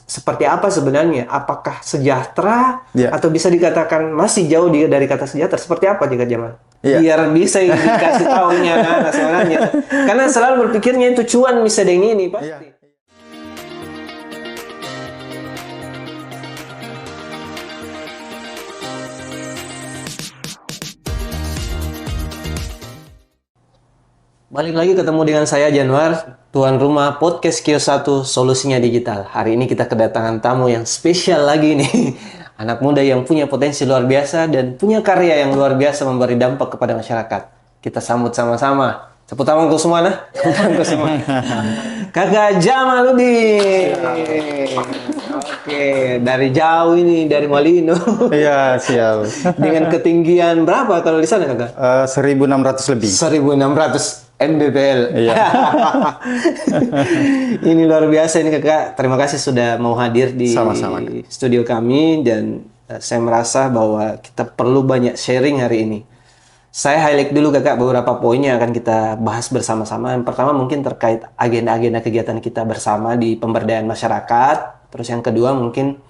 seperti apa sebenarnya? Apakah sejahtera Ya. atau bisa dikatakan masih jauh dari kata sejahtera? Seperti apa jika Jamal? Iya. Biar bisa dikasih tahunya nah, sebenarnya. Karena selalu berpikirnya itu cuan bisa dengan ini pasti. Iya. Balik lagi ketemu dengan saya Januar, tuan rumah podcast Kios 1 Solusinya Digital. Hari ini kita kedatangan tamu yang spesial lagi nih. Anak muda yang punya potensi luar biasa dan punya karya yang luar biasa memberi dampak kepada masyarakat. Kita sambut sama-sama. Tepuk tanganku semua nah. Tepuk tanganku semua. Kakak Jamaludin. Oke, dari jauh ini, dari Malino. Iya, siap. Dengan ketinggian berapa kalau di sana kakak? 1.600 lebih. 1.600 Mbpl. Iya. Ini luar biasa ini kakak. Terima kasih sudah mau hadir di Sama-sama. studio kami dan saya merasa bahwa kita perlu banyak sharing hari ini. Saya highlight dulu kakak beberapa poinnya akan kita bahas bersama-sama. Yang pertama mungkin terkait agenda-agenda kegiatan kita bersama di pemberdayaan masyarakat. Terus yang kedua mungkin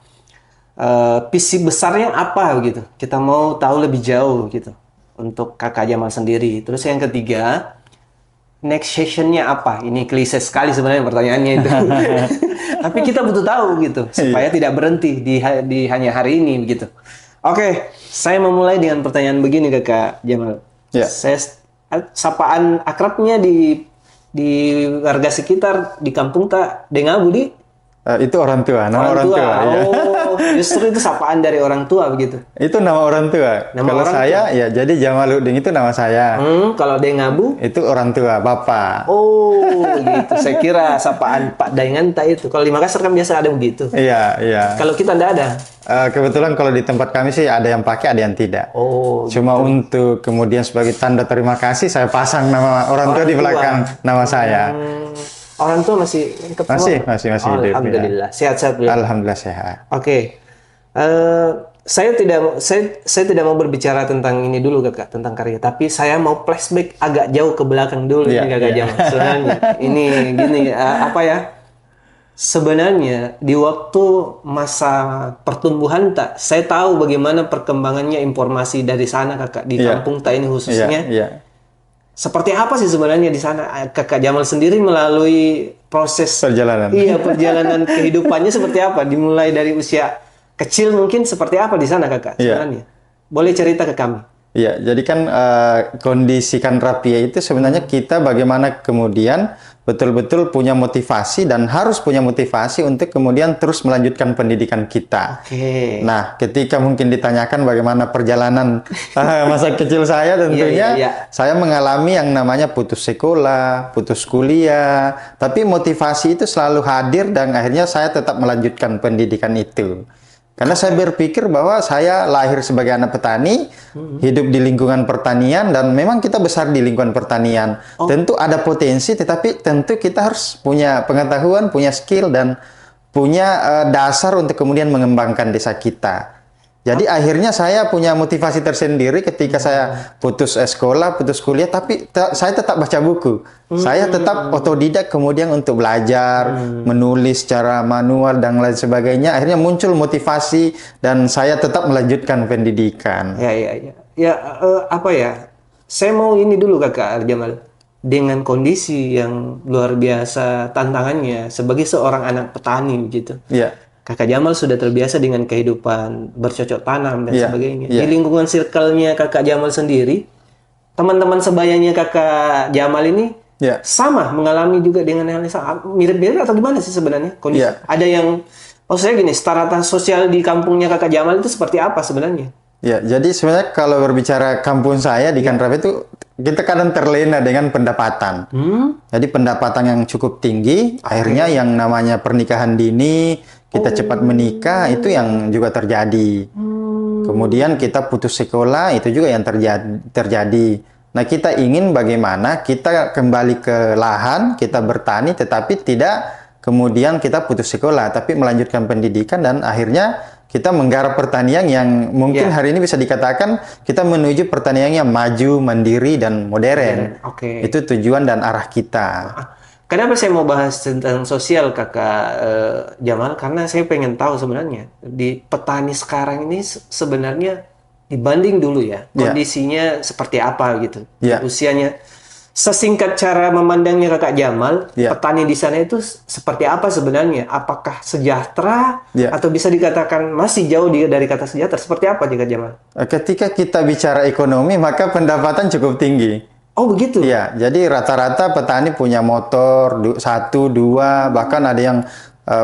visi besarnya apa gitu. Kita mau tahu lebih jauh gitu untuk kakak Jamal sendiri. Terus yang ketiga, next sessionnya apa? Ini klise sekali sebenarnya pertanyaannya itu. Tapi kita butuh tahu gitu supaya tidak berhenti di hanya hari ini begitu. Oke, saya memulai dengan pertanyaan begini kakak Jamal. Ya. Saya sapaan akrabnya di warga sekitar di kampung tak Dengabu di Itu orang tua, nama orang tua. Ya. Oh, justru itu sapaan dari orang tua begitu. Itu nama orang tua. Nama Kalau orang saya, ya jadi Jamaludin itu nama saya. Kalau Dengabu Itu orang tua, bapak. oh, gitu. Saya kira sapaan Pak Daenganta itu. Kalau di Makassar kan biasa ada begitu. Iya, iya. Kalau kita enggak ada. Kebetulan kalau di tempat kami sih ada yang pakai, ada yang tidak. Oh, Cuma untuk kemudian sebagai tanda terima kasih, saya pasang nama orang tua di belakang nama saya. orang tua masih lengkap semua? Masih hidup. Ya. Alhamdulillah. Sehat-sehat beliau. Alhamdulillah sehat. Oke. Saya tidak mau berbicara tentang ini dulu kakak, tentang karya. Tapi saya mau flashback agak jauh ke belakang dulu Iya, nih kakak iya. Jamal. Sebenarnya ini gini apa ya? Sebenarnya di waktu masa pertumbuhan tak, saya tahu bagaimana perkembangannya informasi dari sana kakak di Iya. kampung tak ini khususnya. Iya. Seperti apa sih sebenarnya di sana kakak Jamal sendiri melalui proses Perjalanan. Iya, perjalanan kehidupannya seperti apa? Dimulai dari usia kecil mungkin seperti apa di sana kakak Iya. sebenarnya? Boleh cerita ke kami? Iya, jadi kan kondisi Kanrapia itu sebenarnya kita bagaimana kemudian betul-betul punya motivasi dan harus punya motivasi untuk kemudian terus melanjutkan pendidikan kita. Oke. Nah, ketika mungkin ditanyakan bagaimana perjalanan masa kecil saya, tentunya iya. saya mengalami yang namanya putus sekolah, putus kuliah, tapi motivasi itu selalu hadir dan akhirnya saya tetap melanjutkan pendidikan itu. Karena saya berpikir bahwa saya lahir sebagai anak petani, hidup di lingkungan pertanian, dan memang kita besar di lingkungan pertanian. Tentu ada potensi, tetapi tentu kita harus punya pengetahuan, punya skill, dan punya dasar untuk kemudian mengembangkan desa kita. Jadi akhirnya saya punya motivasi tersendiri ketika saya putus sekolah, putus kuliah, tapi saya tetap baca buku. Saya tetap otodidak kemudian untuk belajar, menulis secara manual dan lain sebagainya. Akhirnya muncul motivasi dan saya tetap melanjutkan pendidikan. Ya, apa ya? Saya mau ini dulu kakak Jamal. Dengan kondisi yang luar biasa tantangannya sebagai seorang anak petani gitu. Iya. Kakak Jamal sudah terbiasa dengan kehidupan bercocok tanam dan sebagainya. Iya. Di lingkungan circle-nya kakak Jamal sendiri, teman-teman sebayanya kakak Jamal ini Iya. sama mengalami juga dengan hal yang sama. Mirip-mirip atau gimana sih sebenarnya kondisi? Iya. Ada yang, saya gini, strata sosial di kampungnya kakak Jamal itu seperti apa sebenarnya? Ya, jadi sebenarnya kalau berbicara kampung saya di Kanrapia itu kita kadang terlena dengan pendapatan. Jadi pendapatan yang cukup tinggi, akhirnya yang namanya pernikahan dini, kita cepat menikah, itu yang juga terjadi. Kemudian kita putus sekolah, itu juga yang terjadi. Nah, kita ingin bagaimana kita kembali ke lahan, kita bertani, tetapi tidak kemudian kita putus sekolah, tapi melanjutkan pendidikan dan akhirnya kita menggarap pertanian yang mungkin hari ini bisa dikatakan kita menuju pertanian yang maju, mandiri, dan modern. Oke. Itu tujuan dan arah kita. Kenapa saya mau bahas tentang sosial Kakak Jamal? Karena saya pengen tahu sebenarnya di petani sekarang ini sebenarnya dibanding dulu ya, Ya. kondisinya seperti apa gitu. Ya. Usianya sesingkat cara memandangnya Kakak Jamal, Ya. petani di sana itu seperti apa sebenarnya? Apakah sejahtera Ya. atau bisa dikatakan masih jauh dari kata sejahtera? Seperti apa Kakak Jamal? Ketika kita bicara ekonomi, maka pendapatan cukup tinggi. Oh begitu. Iya, jadi rata-rata petani punya motor satu, dua, bahkan ada yang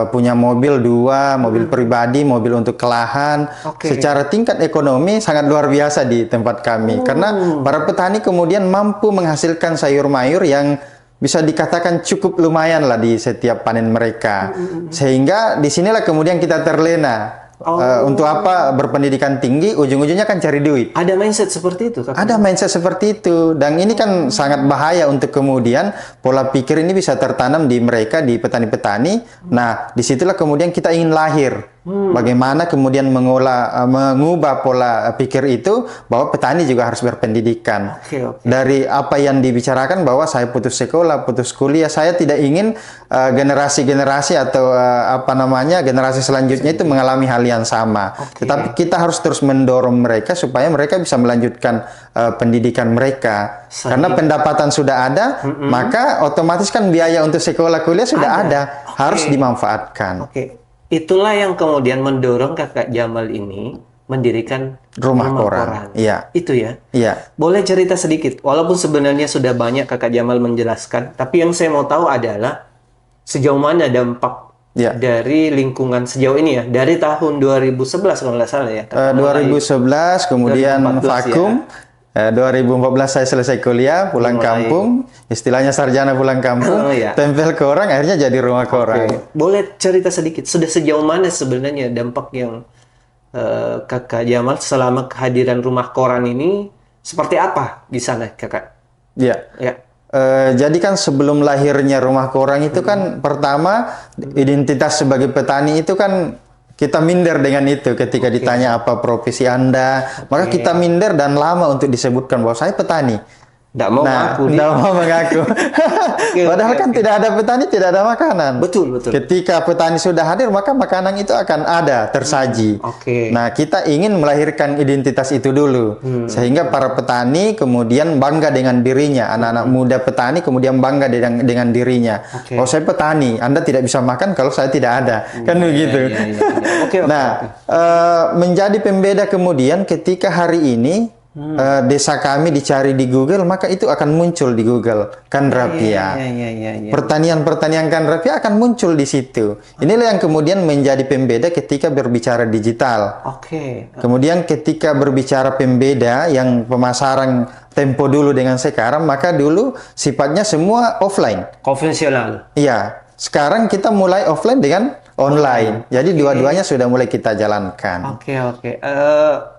punya mobil dua, mobil pribadi, mobil untuk kelahan. Oke. Secara tingkat ekonomi sangat luar biasa di tempat kami, karena para petani kemudian mampu menghasilkan sayur mayur yang bisa dikatakan cukup lumayan lah di setiap panen mereka. Sehingga disinilah kemudian kita terlena. Untuk apa berpendidikan tinggi, ujung-ujungnya kan cari duit. Ada mindset seperti itu, Kakak? Ada mindset seperti itu, dan ini kan sangat bahaya untuk kemudian pola pikir ini bisa tertanam di mereka, di petani-petani. Nah, disitulah kemudian kita ingin lahir. Bagaimana kemudian mengubah pola pikir itu, bahwa petani juga harus berpendidikan. Oke. Dari apa yang dibicarakan bahwa saya putus sekolah, putus kuliah, saya tidak ingin generasi-generasi atau generasi selanjutnya itu mengalami hal yang sama. Tetapi kita harus terus mendorong mereka supaya mereka bisa melanjutkan pendidikan mereka. Karena pendapatan sudah ada, maka otomatis kan biaya untuk sekolah kuliah sudah ada. Harus dimanfaatkan. Itulah yang kemudian mendorong Kakak Jamal ini mendirikan Rumah Koran. Iya. Itu ya? Iya. Boleh cerita sedikit? Walaupun sebenarnya sudah banyak Kakak Jamal menjelaskan, tapi yang saya mau tahu adalah sejauh mana dampak dari lingkungan sejauh ini ya, dari tahun 2011 kalau nggak salah ya. 2011 kemudian 2014 vakum. 2014 saya selesai kuliah, pulang kampung, istilahnya sarjana pulang kampung, tempel ke orang, akhirnya jadi rumah koran. Boleh cerita sedikit, sudah sejauh mana sebenarnya dampak yang Kakak Jamal selama kehadiran rumah koran ini, seperti apa di sana Kakak? Iya. Ya. Jadi kan sebelum lahirnya rumah koran itu kan pertama identitas sebagai petani itu kan kita minder dengan itu ketika ditanya apa profesi Anda, maka kita minder dan lama untuk disebutkan bahwa saya petani. Nggak mau mengaku. Nggak mau mengaku. Padahal kan tidak ada petani, tidak ada makanan. Betul. Ketika petani sudah hadir, maka makanan itu akan ada, tersaji. Nah, kita ingin melahirkan identitas itu dulu. Sehingga para petani kemudian bangga dengan dirinya. Anak-anak muda petani kemudian bangga dengan dirinya. Kalau saya petani, Anda tidak bisa makan kalau saya tidak ada. Kan begitu. Nah, menjadi pembeda kemudian ketika hari ini desa kami dicari di Google, maka itu akan muncul di Google Kandrapia. Pertanian-pertanian Kandrapia akan muncul di situ. Inilah yang kemudian menjadi pembeda ketika berbicara digital. Kemudian ketika berbicara pembeda yang pemasaran tempo dulu dengan sekarang, maka dulu sifatnya semua offline. Konvensional. Iya. Sekarang kita mulai offline dengan online. Jadi dua-duanya sudah mulai kita jalankan.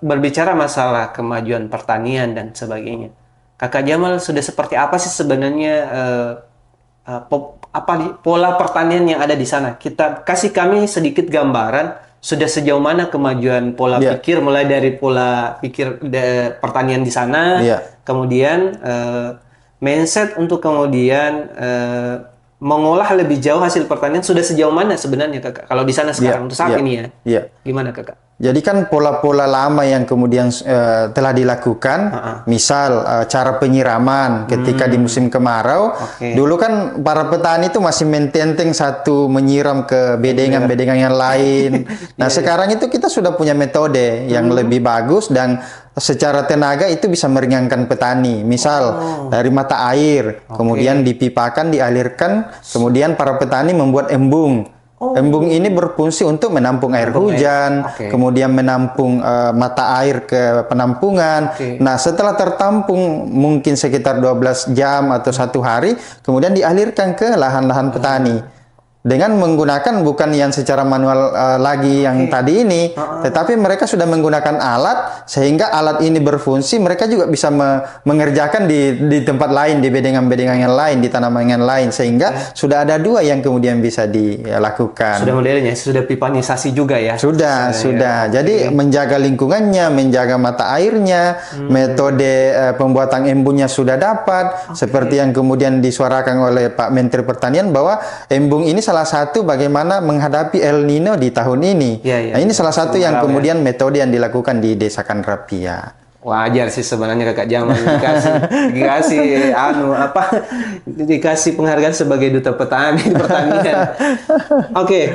Berbicara masalah kemajuan pertanian dan sebagainya, Kakak Jamal sudah seperti apa sih sebenarnya pola pertanian yang ada di sana? Kita kasih kami sedikit gambaran sudah sejauh mana kemajuan pola pikir, mulai dari pola pikir pertanian di sana, kemudian mindset untuk kemudian mengolah lebih jauh hasil pertanian sudah sejauh mana sebenarnya Kakak? Kalau di sana sekarang untuk saat ini ya. Gimana Kakak? Jadi kan pola-pola lama yang kemudian telah dilakukan, misal cara penyiraman ketika di musim kemarau, dulu kan para petani itu masih mententeng satu menyiram ke bedengan-bedengan yang lain. Nah sekarang itu kita sudah punya metode yang lebih bagus dan secara tenaga itu bisa meringankan petani. Misal dari mata air, kemudian dipipakan, dialirkan, kemudian para petani membuat embung. Embung ini berfungsi untuk menampung air hujan, kemudian menampung mata air ke penampungan. Nah, setelah tertampung mungkin sekitar 12 jam atau 1 hari, kemudian dialirkan ke lahan-lahan petani. dengan menggunakan bukan yang secara manual lagi yang tadi ini, tetapi mereka sudah menggunakan alat sehingga alat ini berfungsi, mereka juga bisa mengerjakan di tempat lain, di bedengan-bedengan yang lain, di tanaman yang lain, sehingga sudah ada dua yang kemudian bisa dilakukan. Sudah modern ya, sudah pipanisasi juga ya. Sudah. Jadi menjaga lingkungannya, menjaga mata airnya, metode pembuatan embunnya sudah dapat, seperti yang kemudian disuarakan oleh Pak Menteri Pertanian bahwa embung ini salah satu bagaimana menghadapi El Nino di tahun ini. Nah, ini salah satu yang kemudian metode yang dilakukan di Desa Kanrapia. Wajar sih sebenarnya Kakak Jamal dikasih penghargaan sebagai duta petani pertanian. Oke,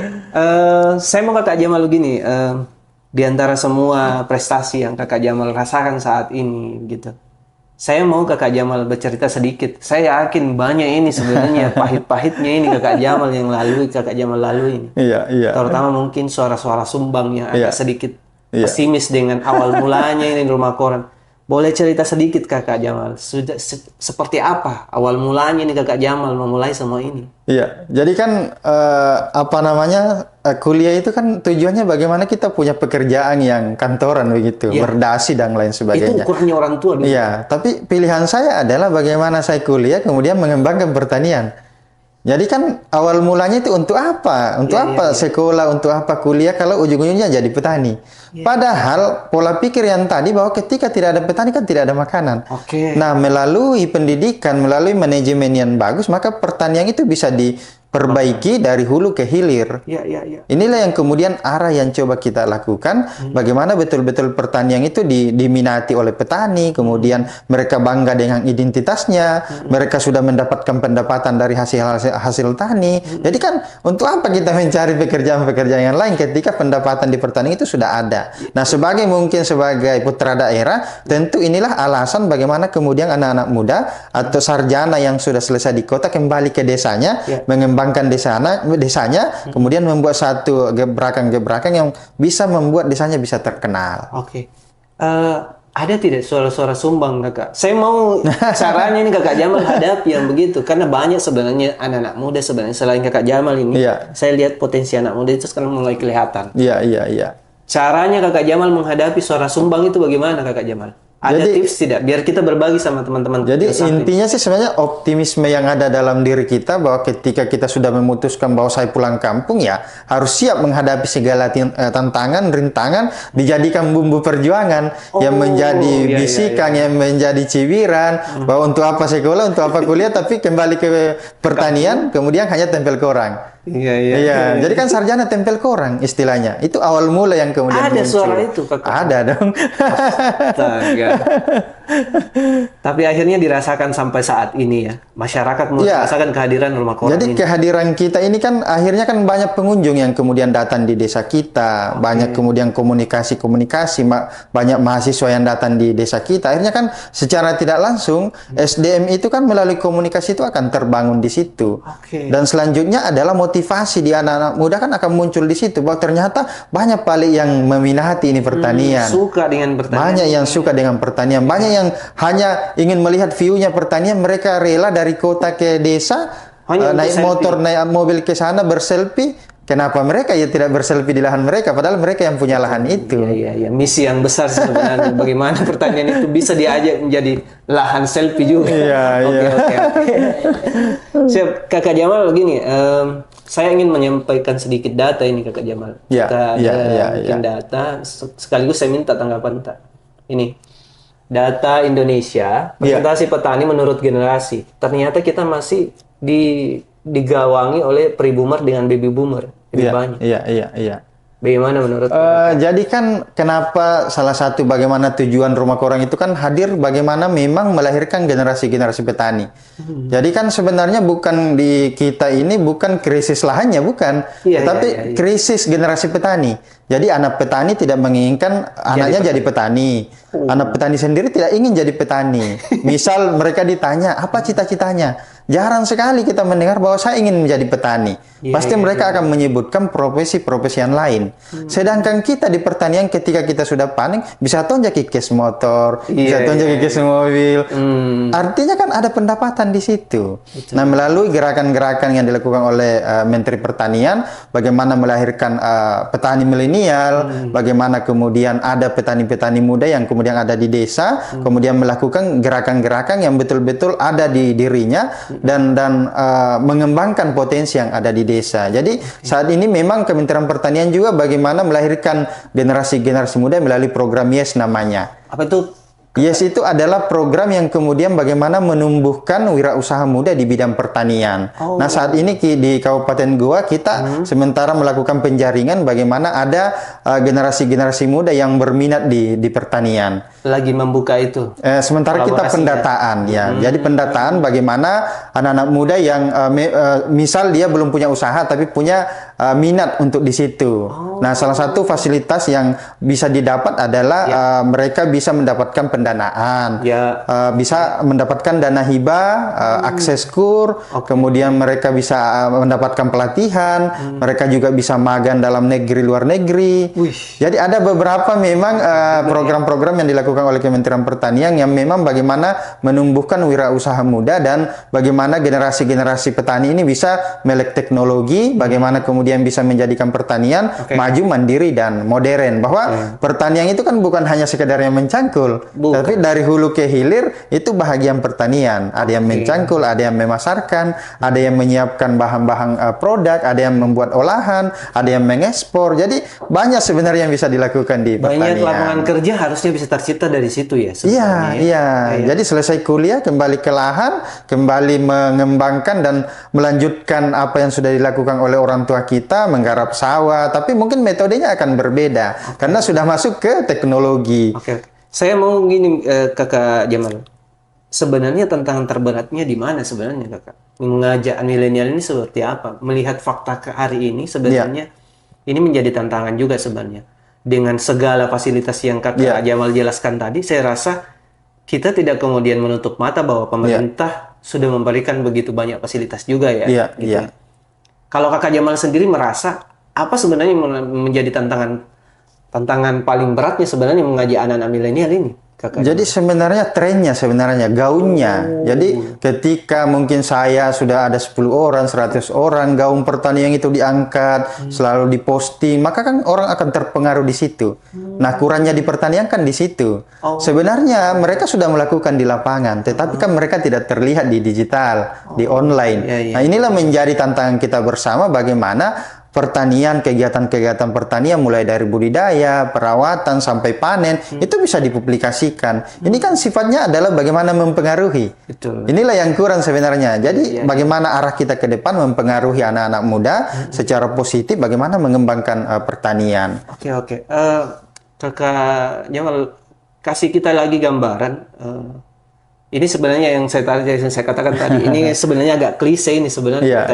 saya mau Kakak Jamal begini, di antara semua prestasi yang Kakak Jamal rasakan saat ini gitu. Saya mau Kakak Jamal bercerita sedikit. Saya yakin banyak ini sebenarnya pahit-pahitnya ini Kakak Jamal lalui ini. Iya. Terutama mungkin suara-suara sumbang yang agak sedikit pesimis dengan awal mulanya ini rumah koran. Boleh cerita sedikit Kakak Jamal, sudah seperti apa awal mulanya ini Kakak Jamal memulai semua ini? Iya, jadi kan kuliah itu kan tujuannya bagaimana kita punya pekerjaan yang kantoran begitu, berdasi dan lain sebagainya. Itu ukurannya orang tua dulu. Iya, tapi pilihan saya adalah bagaimana saya kuliah kemudian mengembangkan pertanian. Jadi kan awal mulanya itu untuk apa? Untuk apa sekolah, untuk apa kuliah kalau ujung-ujungnya jadi petani? Padahal pola pikir yang tadi bahwa ketika tidak ada petani kan tidak ada makanan. Nah, melalui pendidikan, melalui manajemen yang bagus, maka pertanian itu bisa diperbaiki dari hulu ke hilir. Inilah yang kemudian arah yang coba kita lakukan. Bagaimana betul-betul pertanian itu diminati oleh petani, kemudian mereka bangga dengan identitasnya, mereka sudah mendapatkan pendapatan dari hasil tani. Jadi kan untuk apa kita mencari pekerjaan-pekerjaan yang lain ketika pendapatan di pertanian itu sudah ada. Nah, sebagai putra daerah, tentu inilah alasan bagaimana kemudian anak-anak muda atau sarjana yang sudah selesai di kota kembali ke desanya, mengembangkan desanya, kemudian membuat satu gebrakan-gebrakan yang bisa membuat desanya bisa terkenal. Ada tidak suara-suara sumbang Kakak? Saya mau caranya ini Kakak Jamal hadapi yang begitu, karena banyak sebenarnya anak-anak muda sebenarnya selain Kakak Jamal ini. Saya lihat potensi anak muda itu sekarang mulai kelihatan. Iya. Caranya Kakak Jamal menghadapi suara sumbang itu bagaimana Kakak Jamal? Ada tips tidak? Biar kita berbagi sama teman-teman. Jadi intinya sih sebenarnya optimisme yang ada dalam diri kita bahwa ketika kita sudah memutuskan bahwa saya pulang kampung ya harus siap menghadapi segala tantangan, rintangan, dijadikan bumbu perjuangan yang menjadi bisikan, yang menjadi cibiran bahwa untuk apa sekolah, untuk apa kuliah, tapi kembali ke pertanian, kemudian hanya tempel koran. Iya. Jadi kan sarjana tempel koran istilahnya. Itu awal mula yang kemudian ada muncul. Suara itu Kakak. Ada dong. Astaga. Tapi akhirnya dirasakan sampai saat ini ya. Masyarakat merasakan kehadiran rumah koran ini. Jadi kehadiran kita ini kan akhirnya kan banyak pengunjung yang kemudian datang di desa kita, banyak kemudian komunikasi, banyak mahasiswa yang datang di desa kita. Akhirnya kan secara tidak langsung SDM itu kan melalui komunikasi itu akan terbangun di situ. Dan selanjutnya adalah motivasi di anak-anak muda kan akan muncul di situ bahwa ternyata banyak paling yang meminati ini pertanian. Suka dengan pertanian. Banyak yang suka dengan pertanian, banyak yang hanya ingin melihat view-nya pertanian, mereka rela dari kota ke desa, naik motor, naik mobil ke sana berselfie. Kenapa mereka ya tidak berselfie di lahan mereka, padahal mereka yang punya lahan itu. Iya. Misi yang besar sebenarnya. Bagaimana pertanian itu bisa diajak menjadi lahan selfie juga. Oke. Siap, Kakak Jamal begini. Saya ingin menyampaikan sedikit data ini Kakak Jamal. Kita bikin data, sekaligus saya minta tanggapan ini. Data Indonesia, presentasi petani menurut generasi. Ternyata kita masih digawangi oleh pre-boomer dengan baby boomer. Lebih banyak. Iya. Bagaimana menurut jadi kan kenapa salah satu bagaimana tujuan rumah koran itu kan hadir bagaimana memang melahirkan generasi-generasi petani. Jadi kan sebenarnya bukan di kita ini bukan krisis lahannya, bukan. Tapi krisis generasi petani. Jadi anak petani tidak menginginkan anaknya jadi petani. Anak petani sendiri tidak ingin jadi petani. Misal mereka ditanya, apa cita-citanya? jarang sekali kita mendengar bahwa saya ingin menjadi petani. Pasti mereka akan menyebutkan profesi-profesi yang lain. Sedangkan kita di pertanian ketika kita sudah panen, bisa tonjak kikis motor, bisa tonjak kikis mobil. Artinya kan ada pendapatan di situ. Nah, melalui gerakan-gerakan yang dilakukan oleh Menteri Pertanian, bagaimana melahirkan petani milenial, bagaimana kemudian ada petani-petani muda yang kemudian ada di desa, kemudian melakukan gerakan-gerakan yang betul-betul ada di dirinya dan mengembangkan potensi yang ada di desa. Jadi saat ini memang Kementerian Pertanian juga bagaimana melahirkan generasi-generasi muda melalui program YES namanya. Apa itu? YES itu adalah program yang kemudian bagaimana menumbuhkan wirausaha muda di bidang pertanian. Nah, saat ini di Kabupaten Goa kita sementara melakukan penjaringan bagaimana ada generasi-generasi muda yang berminat di pertanian. Lagi membuka itu. Sementara kita pendataan ya. Jadi pendataan bagaimana anak-anak muda yang misal dia belum punya usaha tapi punya minat untuk di situ. Nah, salah satu fasilitas yang bisa didapat adalah mereka bisa mendapatkan pendanaan, bisa mendapatkan dana hibah, akses kur, kemudian mereka bisa mendapatkan pelatihan, mereka juga bisa magang dalam negeri luar negeri. Jadi ada beberapa memang program-program yang dilakukan oleh Kementerian Pertanian yang memang bagaimana menumbuhkan wirausaha muda dan bagaimana generasi-generasi petani ini bisa melek teknologi, bagaimana kemudian bisa menjadikan pertanian maju, mandiri dan modern. Bahwa pertanian itu kan bukan hanya sekedar yang mencangkul, tapi dari hulu ke hilir itu bahagian pertanian. Ada yang mencangkul, ada yang memasarkan, ada yang menyiapkan bahan-bahan produk, ada yang membuat olahan, ada yang mengekspor. Jadi banyak sebenarnya yang bisa dilakukan di pertanian. Banyak lapangan kerja harusnya bisa tercipta dari situ ya. Iya. Jadi selesai kuliah kembali ke lahan, kembali mengembangkan dan melanjutkan apa yang sudah dilakukan oleh orang tua kita, menggarap sawah. Tapi mungkin metodenya akan berbeda karena sudah masuk ke teknologi. Saya mau gini, Kakak Jamal. Sebenarnya tantangan terberatnya di mana sebenarnya, Kakak? Mengajak milenial ini seperti apa? Melihat fakta ke hari ini sebenarnya ini menjadi tantangan juga sebenarnya. Dengan segala fasilitas yang Kakak Jamal jelaskan tadi, saya rasa kita tidak kemudian menutup mata bahwa pemerintah sudah memberikan begitu banyak fasilitas juga ya. Kalau Kakak Jamal sendiri merasa apa sebenarnya menjadi tantangan paling beratnya sebenarnya mengajak anak-anak milenial ini? Jadi sebenarnya trennya, gaunnya. Jadi ketika mungkin saya sudah ada 10 orang, 100 orang, gaun pertanian itu diangkat, selalu diposting, maka kan orang akan terpengaruh di situ. Nah, kurangnya di pertanian kan di situ. Sebenarnya mereka sudah melakukan di lapangan, tetapi kan mereka tidak terlihat di digital, di online. Nah, inilah menjadi tantangan kita bersama bagaimana pertanian, kegiatan-kegiatan pertanian mulai dari budidaya, perawatan sampai panen itu bisa dipublikasikan. Ini kan sifatnya adalah bagaimana mempengaruhi. Inilah yang kurang sebenarnya. Jadi bagaimana arah kita ke depan mempengaruhi anak-anak muda secara positif, bagaimana mengembangkan pertanian. Kakak Jamal, kasih kita lagi gambaran. Ini sebenarnya yang saya katakan tadi. Ini sebenarnya agak klise ini sebenarnya.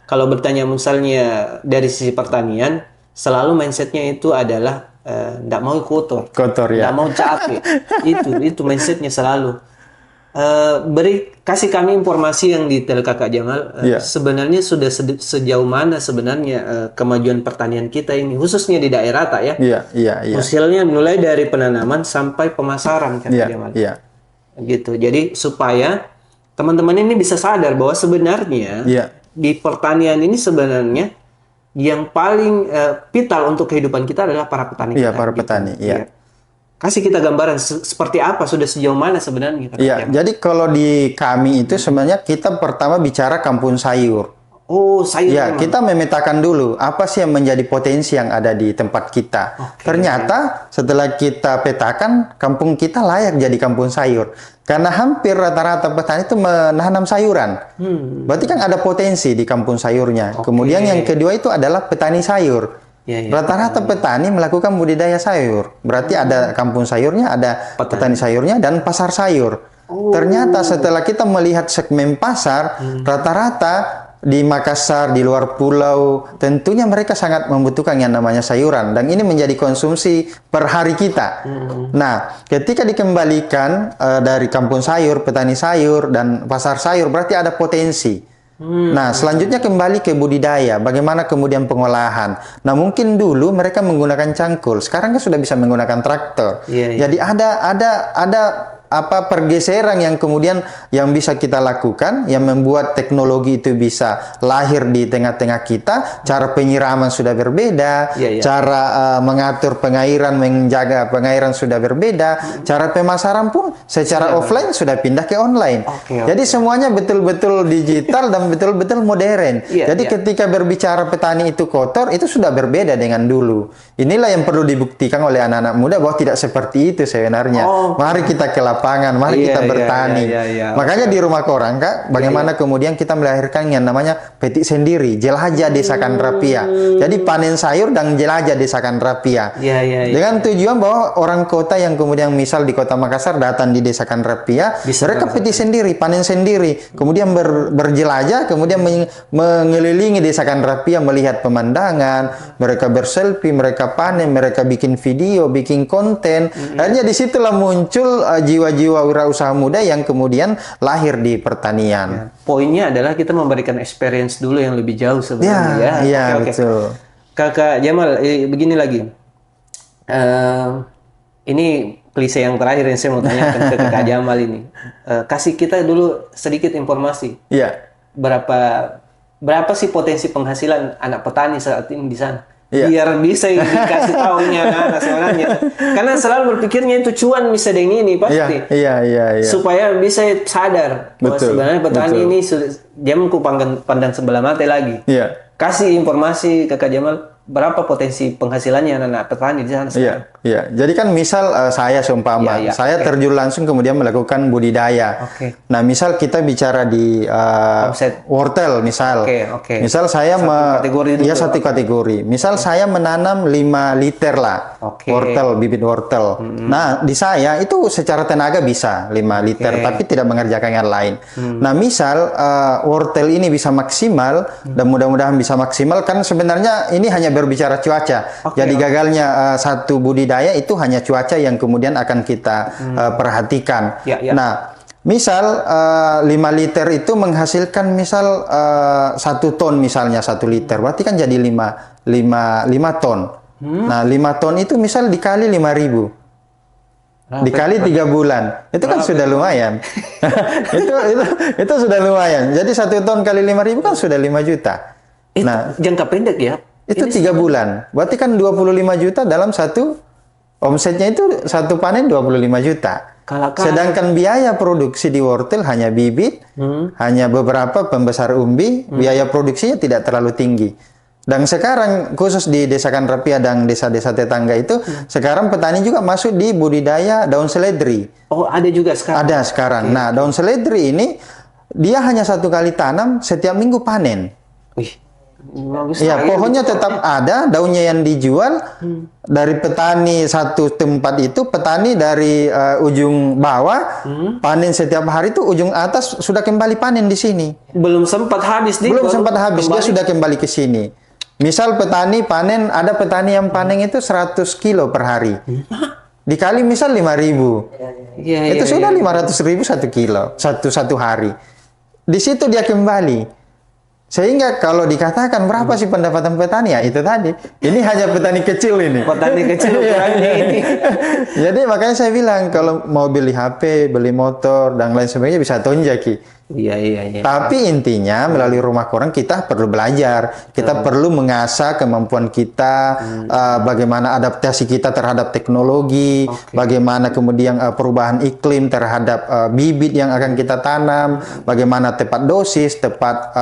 Kalau bertanya misalnya dari sisi pertanian, selalu mindsetnya itu adalah tidak mau kotor, tidak mau capek. itu mindsetnya selalu. Kasih kami informasi yang detail, Kakak Jamal. Sebenarnya sudah sejauh mana sebenarnya kemajuan pertanian kita ini, khususnya di daerah tak ya? Hasilnya mulai dari penanaman sampai pemasaran, Kakak Jamal. Gitu. Jadi supaya teman-teman ini bisa sadar bahwa sebenarnya di pertanian ini sebenarnya yang paling vital untuk kehidupan kita adalah para petani. Para petani. Kasih kita gambaran seperti apa, sudah sejauh mana sebenarnya. Jadi kalau di kami itu sebenarnya kita pertama bicara kampung sayur. Sayur. Kita memetakan dulu apa sih yang menjadi potensi yang ada di tempat kita. Ternyata setelah kita petakan, kampung kita layak jadi kampung sayur. Karena hampir rata-rata petani itu menanam sayuran. Berarti kan ada potensi di kampung sayurnya. Kemudian yang kedua itu adalah petani sayur. Rata-rata petani melakukan budidaya sayur. Berarti ada kampung sayurnya, ada petani sayurnya, dan pasar sayur. Ternyata setelah kita melihat segmen pasar, rata-rata di Makassar, di luar pulau, tentunya mereka sangat membutuhkan yang namanya sayuran. Dan ini menjadi konsumsi per hari kita. Nah, ketika dikembalikan dari kampung sayur, petani sayur, dan pasar sayur, berarti ada potensi. Nah, selanjutnya kembali ke budidaya. Bagaimana kemudian pengolahan? Nah, mungkin dulu mereka menggunakan cangkul. Sekarang kan sudah bisa menggunakan traktor. Jadi ada apa pergeseran yang kemudian yang bisa kita lakukan, yang membuat teknologi itu bisa lahir di tengah-tengah kita. Cara penyiraman sudah berbeda, cara mengatur pengairan, menjaga pengairan sudah berbeda, cara pemasaran pun secara offline sudah pindah ke online. Jadi semuanya betul-betul digital dan betul-betul modern. Jadi ketika berbicara petani itu kotor, itu sudah berbeda dengan dulu. Inilah yang perlu dibuktikan oleh anak-anak muda bahwa tidak seperti itu sebenarnya. Mari kita ke lapangan, mari kita bertani. Makanya di rumah korang, Kak, bagaimana kemudian kita melahirkan yang namanya petik sendiri, jelajah Desa Kandrapia. Jadi panen sayur dan jelajah Desa Kandrapia. Dengan tujuan bahwa orang kota yang kemudian misal di Kota Makassar datang di Desa Kandrapia, mereka petik sendiri, panen sendiri, kemudian berjelajah, kemudian mengelilingi Desa Kandrapia, melihat pemandangan, mereka berselfie, mereka panen, mereka bikin video, bikin konten. Akhirnya disitulah muncul jiwa-jiwa wirausaha muda yang kemudian lahir di pertanian. Poinnya adalah kita memberikan experience dulu yang lebih jauh sebenarnya. Iya, betul. Kakak Jamal, begini lagi. Ini klise yang terakhir yang saya mau tanyakan ke Kakak Jamal ini. Kasih kita dulu sedikit informasi. Berapa sih potensi penghasilan anak petani saat ini di sana? Biar bisa dikasih tahunya anak sebenarnya. Karena selalu berpikirnya itu cuan bisa dengan ini pasti. Supaya bisa sadar bahwa sebenarnya petani ini jangan ku pandang sebelah mata lagi. Kasih informasi Kakak Jamal, berapa potensi penghasilannya anak petani di sana sekarang? Jadi kan misal saya seumpama, saya terjun langsung kemudian melakukan budidaya. Nah, misal kita bicara di wortel misal. Misal saya satu kategori. Misal saya menanam 5 liter lah wortel, bibit wortel. Nah, di saya itu secara tenaga bisa 5 liter, tapi tidak mengerjakan yang lain. Nah, misal wortel ini bisa maksimal, dan mudah-mudahan bisa maksimal, kan sebenarnya ini hanya berbicara cuaca. Jadi gagalnya satu budidaya itu hanya cuaca yang kemudian akan kita perhatikan. Nah, misal 5 liter itu menghasilkan misal 1 ton misalnya 1 liter, berarti kan jadi 5 ton. Nah, 5 ton itu misal dikali 5.000. Dikali 3 bulan, itu kan sudah lumayan. itu sudah lumayan. Jadi 1 ton kali 5.000 kan sudah 5 juta. Nah, jangka pendek ya. Itu 3 bulan. Berarti kan 25 juta dalam satu omsetnya, itu satu panen 25 juta. Sedangkan biaya produksi di wortel hanya bibit, hanya beberapa pembesar umbi, biaya produksinya tidak terlalu tinggi. Dan sekarang khusus di Desa Kandrapia dan desa-desa tetangga itu, sekarang petani juga masuk di budidaya daun seledri. Oh, ada juga sekarang? Ada sekarang. Nah, daun seledri ini, dia hanya 1 kali tanam, setiap minggu panen. Pohonnya tetap ada, daunnya yang dijual dari petani satu tempat itu, petani dari ujung bawah panen setiap hari itu, ujung atas sudah kembali panen di sini. Belum sempat habis, dia sudah kembali ke sini. Misal petani panen, ada petani yang panen itu 100 kilo per hari. Dikali misal 5.000. Itu sudah 500.000 1 kilo, satu hari. Di situ dia kembali. Sehingga kalau dikatakan berapa sih pendapatan petani, ya itu tadi. Ini hanya petani kecil ini. Petani kecil ini. Jadi makanya saya bilang kalau mau beli HP, beli motor dan lain sebagainya bisa tonjaki. Tapi intinya melalui rumah koran kita perlu belajar, kita perlu mengasah kemampuan kita, bagaimana adaptasi kita terhadap teknologi, bagaimana kemudian perubahan iklim terhadap bibit yang akan kita tanam, bagaimana tepat dosis, tepat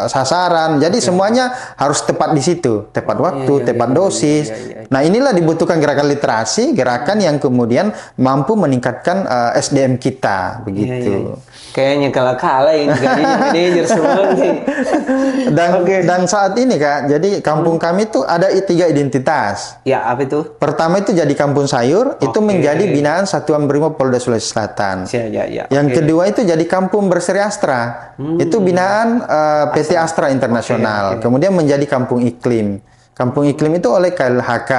sasaran. Jadi semuanya harus tepat di situ, tepat waktu, tepat dosis. Nah, inilah dibutuhkan gerakan literasi, gerakan yang kemudian mampu meningkatkan SDM kita, begitu. Kayaknya kalau kalah ini gajinya manajer semua nih. Dan saat ini Kak, jadi kampung kami tuh ada tiga identitas. Ya, apa itu? Pertama itu jadi kampung sayur, itu menjadi binaan Satuan Brimob Polda Sulawesi Selatan. Ya. Yang kedua itu jadi kampung berseri Astra, itu binaan PT Astra Internasional. Kemudian menjadi kampung iklim. Kampung iklim itu oleh KLHK.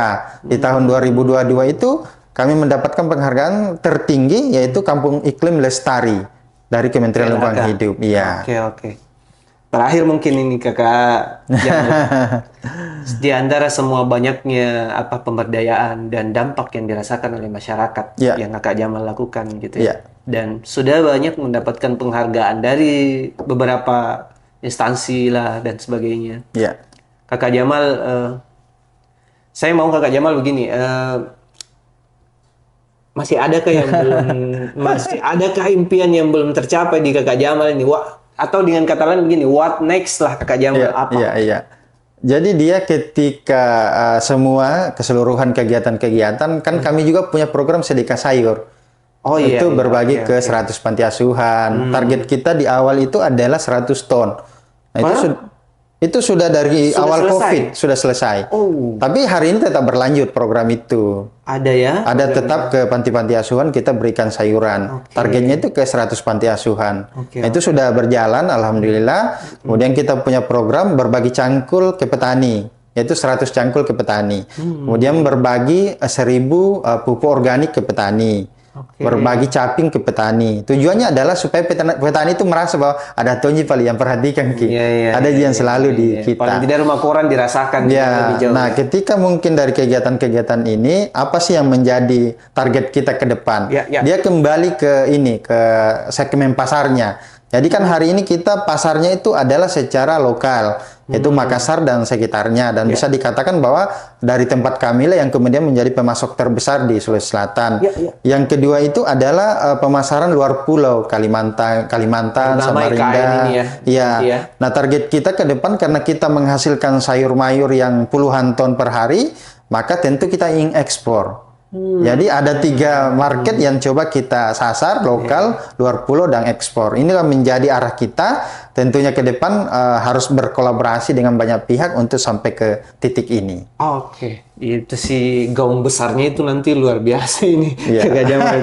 Di tahun 2022 itu kami mendapatkan penghargaan tertinggi yaitu Kampung Iklim Lestari dari Kementerian Lingkungan Hidup. Iya. Oke. Terakhir mungkin ini Kakak, di antara semua banyaknya pemberdayaan dan dampak yang dirasakan oleh masyarakat yang Kakak Jamal lakukan gitu ya. Dan sudah banyak mendapatkan penghargaan dari beberapa instansi lah dan sebagainya. Iya. Kakak Jamal, saya mau Kakak Jamal begini, masih adakah impian yang belum tercapai di Kakak Jamal ini? Atau dengan kata lain begini, what next lah Kakak Jamal apa? Iya. Jadi dia ketika semua keseluruhan kegiatan-kegiatan kan kami juga punya program sedekah sayur. Itu berbagi ke 100 panti asuhan. Target kita di awal itu adalah 100 ton. Nah, itu sudah dari awal COVID sudah selesai. Tapi hari ini tetap berlanjut program itu. Ada ya? Ada tetap ke panti-panti asuhan kita berikan sayuran. Targetnya itu ke 100 panti asuhan. Nah, itu sudah berjalan alhamdulillah. Kemudian kita punya program berbagi cangkul ke petani, yaitu 100 cangkul ke petani. Kemudian berbagi 1000 pupuk organik ke petani. Berbagi caping ke petani. Tujuannya adalah supaya petani itu merasa bahwa ada Tonji paling yang perhatikan ada yang selalu di kita. Paling tidak rumah koran dirasakan lebih jauh. Nah, ketika mungkin dari kegiatan-kegiatan ini apa sih yang menjadi target kita ke depan? Dia kembali ke segmen pasarnya. Jadi kan hari ini kita pasarnya itu adalah secara lokal, yaitu Makassar dan sekitarnya, dan bisa dikatakan bahwa dari tempat kami lah yang kemudian menjadi pemasok terbesar di Sulawesi Selatan. Yang kedua itu adalah pemasaran luar pulau, Kalimantan, Samarinda. Nah, target kita ke depan karena kita menghasilkan sayur mayur yang puluhan ton per hari, maka tentu kita ingin ekspor. Jadi ada 3 market yang coba kita sasar, lokal, luar pulau, dan ekspor. Inilah menjadi arah kita. Tentunya ke depan harus berkolaborasi dengan banyak pihak untuk sampai ke titik ini. Oke, itu sih gaung besarnya itu nanti luar biasa ini. Kakak Jamal.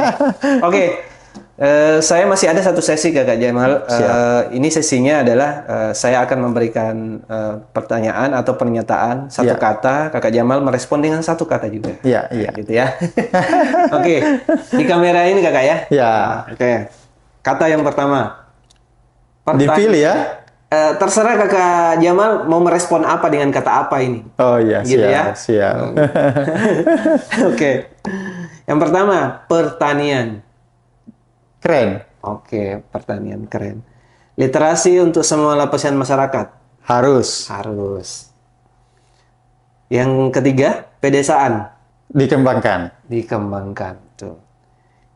Saya masih ada satu sesi Kakak Jamal. Ini sesinya adalah saya akan memberikan pertanyaan atau pernyataan satu kata. Kakak Jamal merespon dengan satu kata juga. Gitu ya. Oke. Di kamera ini Kakak ya. Oke. Kata yang pertama. Dipilih ya. Terserah Kakak Jamal mau merespon apa dengan kata apa ini. Oh iya, gitu siap. Oke. Yang pertama, pertanian. Keren. Oke, pertanian keren. Literasi untuk semua lapisan masyarakat. Harus. Yang ketiga, pedesaan. Dikembangkan. Tuh.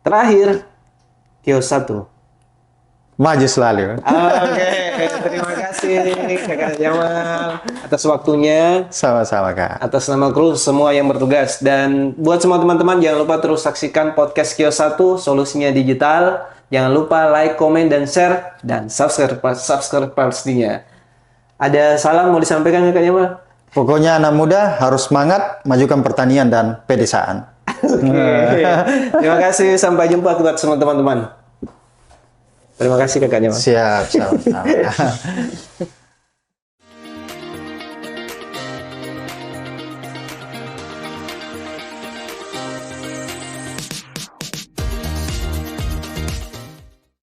Terakhir, kios 1. Maju selalu. Oke, terima kasih Kakak Jamal atas waktunya. Sama-sama Kak. Atas nama kru semua yang bertugas. Dan buat semua teman-teman jangan lupa terus saksikan podcast Kios 1 Solusinya Digital. Jangan lupa like, komen, dan share, dan subscribe pastinya. Ada salam mau disampaikan Kakak Jamal? Pokoknya anak muda harus semangat majukan pertanian dan pedesaan. Terima kasih, sampai jumpa buat semua teman-teman. Terima kasih Kakak Jamal. Siap, sama-sama.